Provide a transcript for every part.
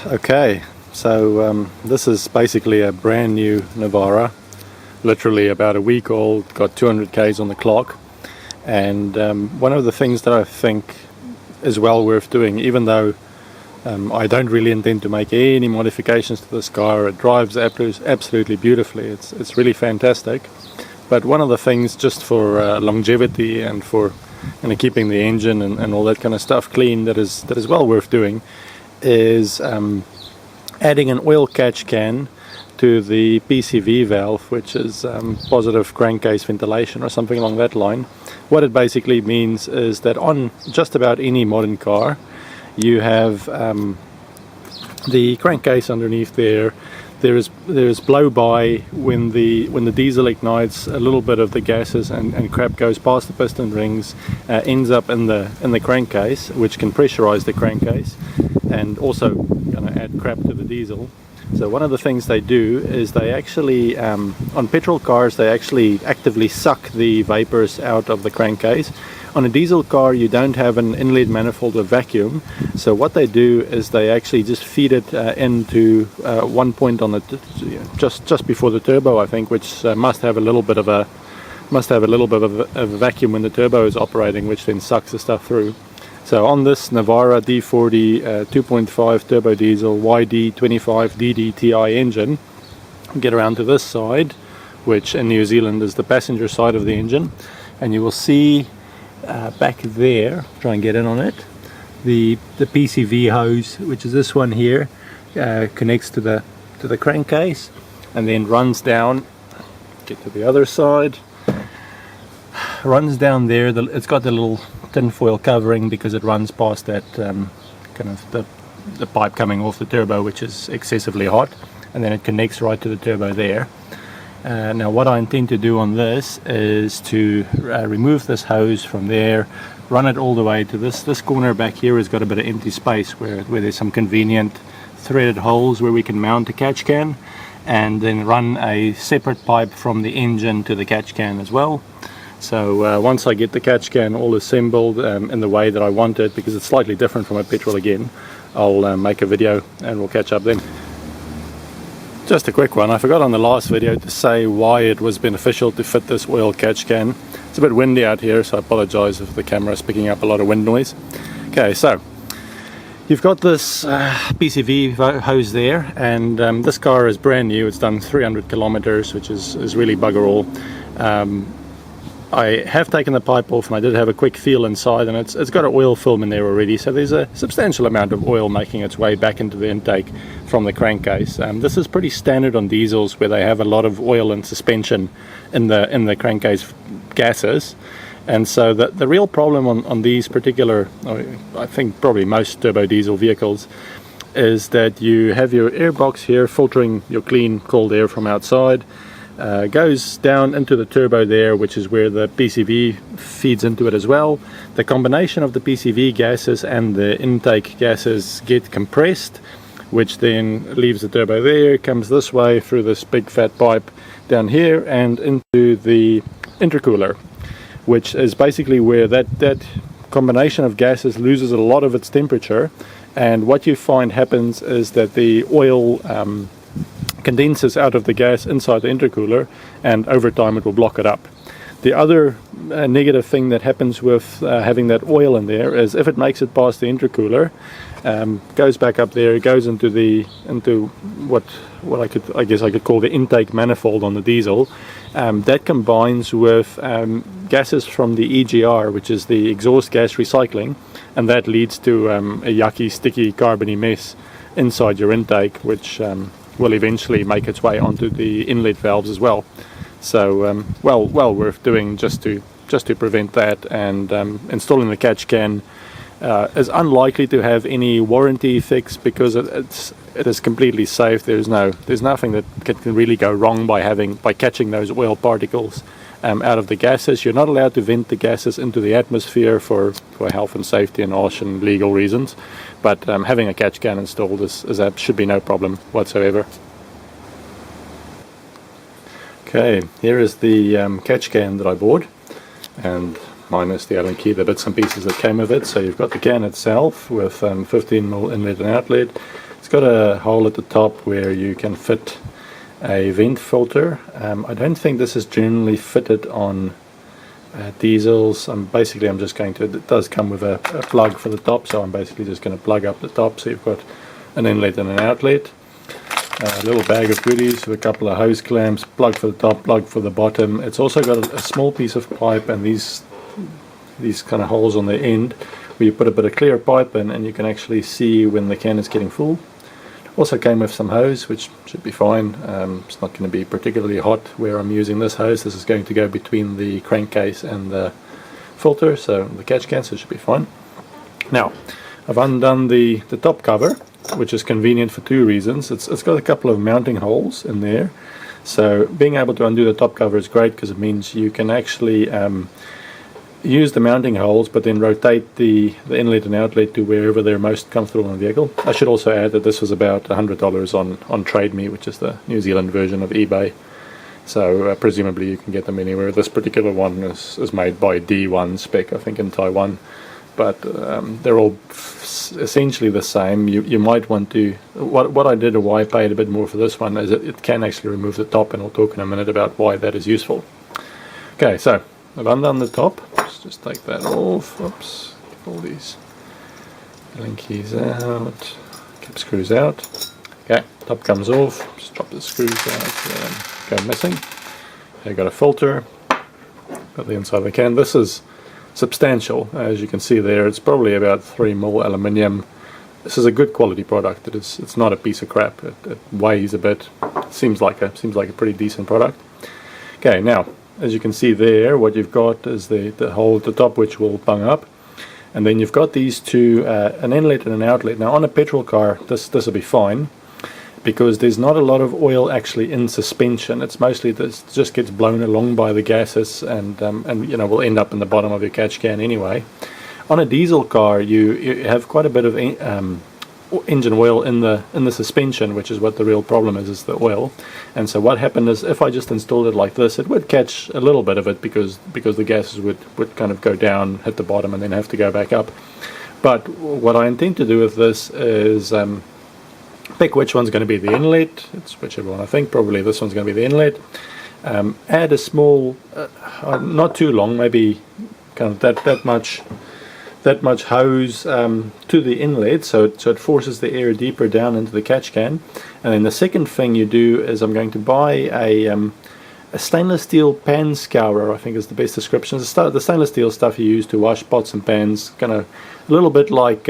Okay, so this is basically a brand new Navara, literally about a week old, got 200 k's on the clock, and one of the things that I think is well worth doing, even though I don't really intend to make any modifications to this car. It drives absolutely beautifully, it's really fantastic, but one of the things just for longevity and for keeping the engine and all that kind of stuff clean that is well worth doing is adding an oil catch can to the PCV valve, which is positive crankcase ventilation or something along that line. What it basically means is that on just about any modern car you have the crankcase underneath there. There is blow by when the diesel ignites. A little bit of the gases and crap goes past the piston rings, ends up in the crankcase, which can pressurize the crankcase and also add crap to the diesel. So one of the things they do is they actually on petrol cars they actually actively suck the vapors out of the crankcase. On a diesel car you don't have an inlet manifold with vacuum, so what they do is they actually just feed it into one point on the just before the turbo, I think, which must have a little bit of a vacuum when the turbo is operating, which then sucks the stuff through. So on this Navara D40 2.5 turbo diesel YD25DDTI engine, get around to this side, which in New Zealand is the passenger side of the engine, and you will see back there, try and get in on it, the PCV hose, which is this one here, connects to the crankcase and then runs down. Get to the other side, runs down there. It's got the little tin foil covering because it runs past that the pipe coming off the turbo, which is excessively hot, and then it connects right to the turbo there. Now what I intend to do on this is to remove this hose from there, run it all the way to this corner back here. Has got a bit of empty space where there's some convenient threaded holes where we can mount a catch can, and then run a separate pipe from the engine to the catch can as well. So once I get the catch can all assembled in the way that I want it, because it's slightly different from a petrol again, I'll make a video and we'll catch up then. Just a quick one, I forgot on the last video to say why it was beneficial to fit this oil catch can. It's a bit windy out here, so I apologize if the camera is picking up a lot of wind noise. Okay, so you've got this PCV hose there, and this car is brand new. It's done 300 kilometers, which is really bugger all. I have taken the pipe off and I did have a quick feel inside, and it's got an oil film in there already, so there's a substantial amount of oil making its way back into the intake from the crankcase. This is pretty standard on diesels, where they have a lot of oil and suspension in the crankcase gases. And so the real problem on these particular, I think probably most turbo diesel vehicles, is that you have your air box here filtering your clean cold air from outside. Goes down into the turbo there, which is where the PCV feeds into it as well. The combination of the PCV gases and the intake gases get compressed, which then leaves the turbo there, comes this way through this big fat pipe down here and into the intercooler, which is basically where that combination of gases loses a lot of its temperature, and what you find happens is that the oil condenses out of the gas inside the intercooler, and over time it will block it up. The other negative thing that happens with having that oil in there is if it makes it past the intercooler, goes back up there, goes into what I guess I could call the intake manifold on the diesel. That combines with gases from the EGR, which is the exhaust gas recycling, and that leads to a yucky, sticky, carbony mess inside your intake, which will eventually make its way onto the inlet valves as well. So well worth doing just to prevent that. And installing the catch can is unlikely to have any warranty fix, because it is completely safe. There's nothing that can really go wrong by catching those oil particles out of the gases. You're not allowed to vent the gases into the atmosphere for health and safety and OSH and legal reasons, but having a catch can installed should be no problem whatsoever. Okay, here is the catch can that I bought, and minus the Allen key, the bits and pieces that came with it. So you've got the can itself with 15mm inlet and outlet. It's got a hole at the top where you can fit a vent filter. I don't think this is generally fitted on diesels. Basically I'm just going to, it does come with a plug for the top, so I'm basically just going to plug up the top, so you've got an inlet and an outlet. A little bag of goodies with a couple of hose clamps, plug for the top, plug for the bottom. It's also got a small piece of pipe and these kind of holes on the end where you put a bit of clear pipe in, and you can actually see when the can is getting full. Also came with some hose, which should be fine. It's not going to be particularly hot where I'm using this hose. This is going to go between the crankcase and the filter, so the catch can, so it should be fine. Now, I've undone the top cover, which is convenient for two reasons. It's got a couple of mounting holes in there, so being able to undo the top cover is great because it means you can actually use the mounting holes but then rotate the inlet and outlet to wherever they're most comfortable in the vehicle. I should also add that this was about $100 on Trade Me, which is the New Zealand version of eBay, so presumably you can get them anywhere. This particular one is made by D1 Spec, I think, in Taiwan, but they're all essentially the same. You might want to, what I did and why I paid a bit more for this one is it can actually remove the top, and I'll talk in a minute about why that is useful. Okay, so I've undone the top. Let's just take that off. Oops, get all these linkies out, cap screws out. Okay, top comes off. Just drop the screws out, go missing. I've got a filter, got the inside of the can. This is substantial, as you can see there. It's probably about 3mm aluminium. This is a good quality product. It's not a piece of crap. It weighs a bit. It seems like a pretty decent product. Okay, now as you can see there, what you've got is the hole at the top, which will bung up, and then you've got these two, an inlet and an outlet. Now on a petrol car this will be fine because there's not a lot of oil actually in suspension. It's mostly this just gets blown along by the gases and you know, will end up in the bottom of your catch can anyway. On a diesel car you have quite a bit of engine oil in the suspension, which is what the real problem is the oil. And so what happened is, if I just installed it like this, it would catch a little bit of it because the gases would kind of go down, hit the bottom, and then have to go back up. But what I intend to do with this is pick which one's going to be the inlet. It's whichever one. I think probably this one's going to be the inlet. Add a small, not too long, maybe kind of that much hose to the inlet, so it forces the air deeper down into the catch can. And then the second thing you do is I'm going to buy a stainless steel pan scourer, I think is the best description. The stainless steel stuff you use to wash pots and pans, kind of a little bit like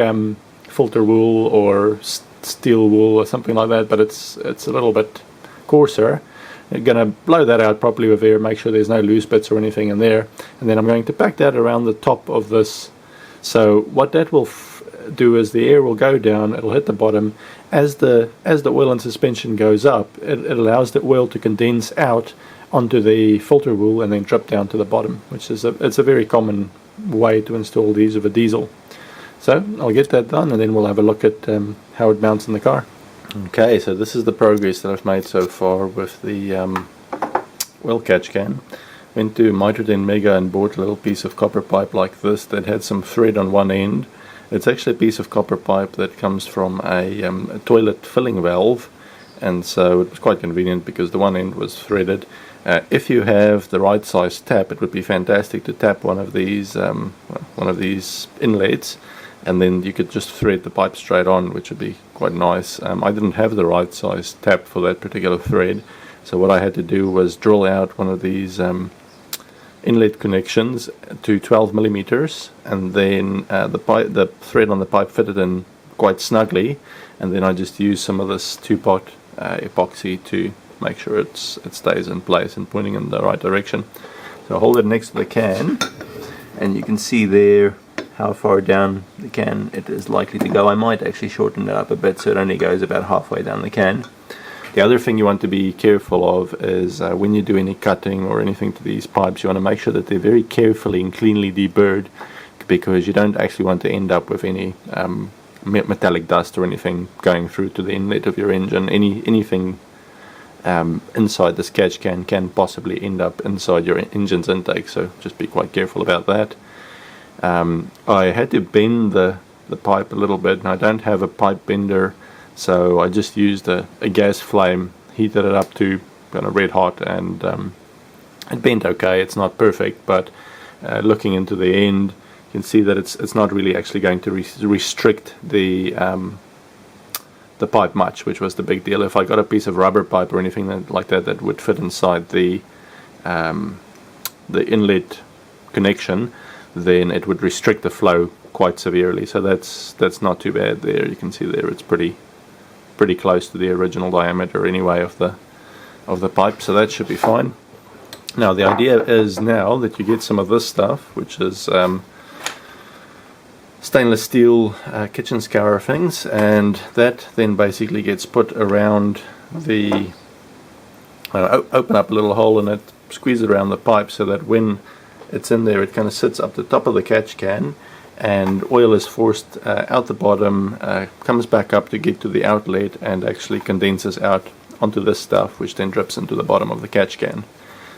filter wool or steel wool or something like that, but it's a little bit coarser. I'm going to blow that out properly with air, make sure there's no loose bits or anything in there, and then I'm going to pack that around the top of this. So what that will do is the air will go down, it'll hit the bottom. As the oil and suspension goes up, it allows the oil to condense out onto the filter wool and then drip down to the bottom, which is it's a very common way to install these with a diesel. So I'll get that done, and then we'll have a look at how it mounts in the car. Okay, so this is the progress that I've made so far with the oil catch can. Went to Mitre 10 Mega and bought a little piece of copper pipe like this that had some thread on one end. It's actually a piece of copper pipe that comes from a toilet filling valve, and so it was quite convenient because the one end was threaded. If you have the right size tap, it would be fantastic to tap one of these inlets, and then you could just thread the pipe straight on, which would be quite nice. I didn't have the right size tap for that particular thread, so what I had to do was drill out one of these inlet connections to 12 millimeters, and then the thread on the pipe fitted in quite snugly, and then I just used some of this 2-pot epoxy to make sure it stays in place and pointing in the right direction. So I hold it next to the can, and you can see there how far down the can it is likely to go. I might actually shorten it up a bit so it only goes about halfway down the can. The other thing you want to be careful of is when you do any cutting or anything to these pipes, you want to make sure that they're very carefully and cleanly deburred, because you don't actually want to end up with any metallic dust or anything going through to the inlet of your engine. Anything inside this catch can possibly end up inside your engine's intake, so just be quite careful about that. I had to bend the pipe a little bit, and I don't have a pipe bender So I just used a gas flame, heated it up to kind of red hot, and it bent okay. It's not perfect, but looking into the end, you can see that it's not really actually going to restrict the pipe much, which was the big deal. If I got a piece of rubber pipe or anything like that that would fit inside the inlet connection, then it would restrict the flow quite severely. So that's not too bad there. You can see there it's pretty close to the original diameter anyway of the pipe, so that should be fine. Now the idea is now that you get some of this stuff, which is stainless steel kitchen scour things, and that then basically gets put around the open up a little hole in it, squeeze it around the pipe so that when it's in there it kind of sits up the top of the catch can, and oil is forced out the bottom, comes back up to get to the outlet, and actually condenses out onto this stuff, which then drips into the bottom of the catch can.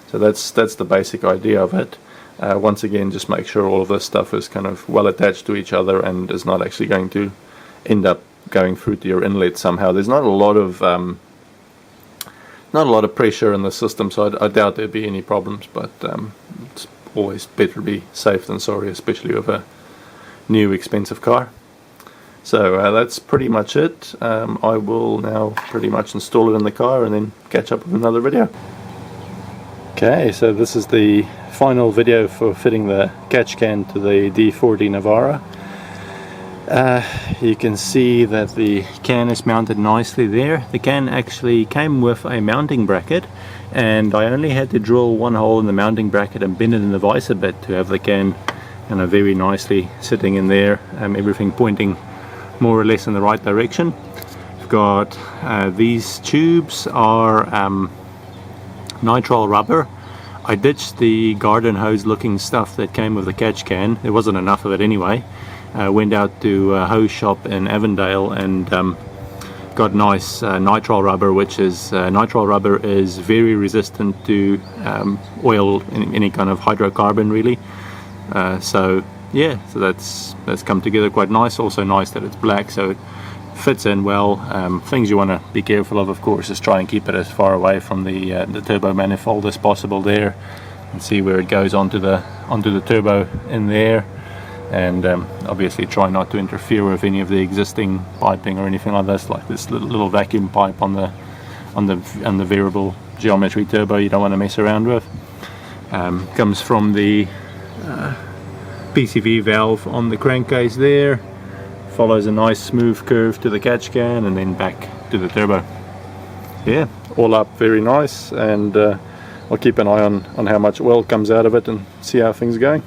So that's the basic idea of it. Once again, just make sure all of this stuff is kind of well attached to each other and is not actually going to end up going through to your inlet somehow. There's not a lot of pressure in the system, so I doubt there'd be any problems, but it's always better to be safe than sorry, especially with a new expensive car. So that's pretty much it. I will now pretty much install it in the car and then catch up with another video. Okay, so this is the final video for fitting the catch can to the D40 Navara. You can see that the can is mounted nicely there. The can actually came with a mounting bracket, and I only had to drill one hole in the mounting bracket and bend it in the vise a bit to have the can kind of very nicely sitting in there, everything pointing more or less in the right direction. We've got these tubes are nitrile rubber. I ditched the garden hose looking stuff that came with the catch can. There wasn't enough of it anyway. Went out to a hose shop in Avondale and got nice nitrile rubber, which is nitrile rubber is very resistant to oil, any kind of hydrocarbon really. So yeah, so that's come together quite nice. Also nice that it's black, so it fits in well. Things you want to be careful of course, is try and keep it as far away from the turbo manifold as possible there, and see where it goes onto the turbo in there, and obviously try not to interfere with any of the existing piping or anything like this, like this little vacuum pipe on the variable geometry turbo. You don't want to mess around with. Comes from the PCV valve on the crankcase there, follows a nice smooth curve to the catch can and then back to the turbo. Yeah, all up very nice, and I'll keep an eye on how much oil comes out of it and see how things are going.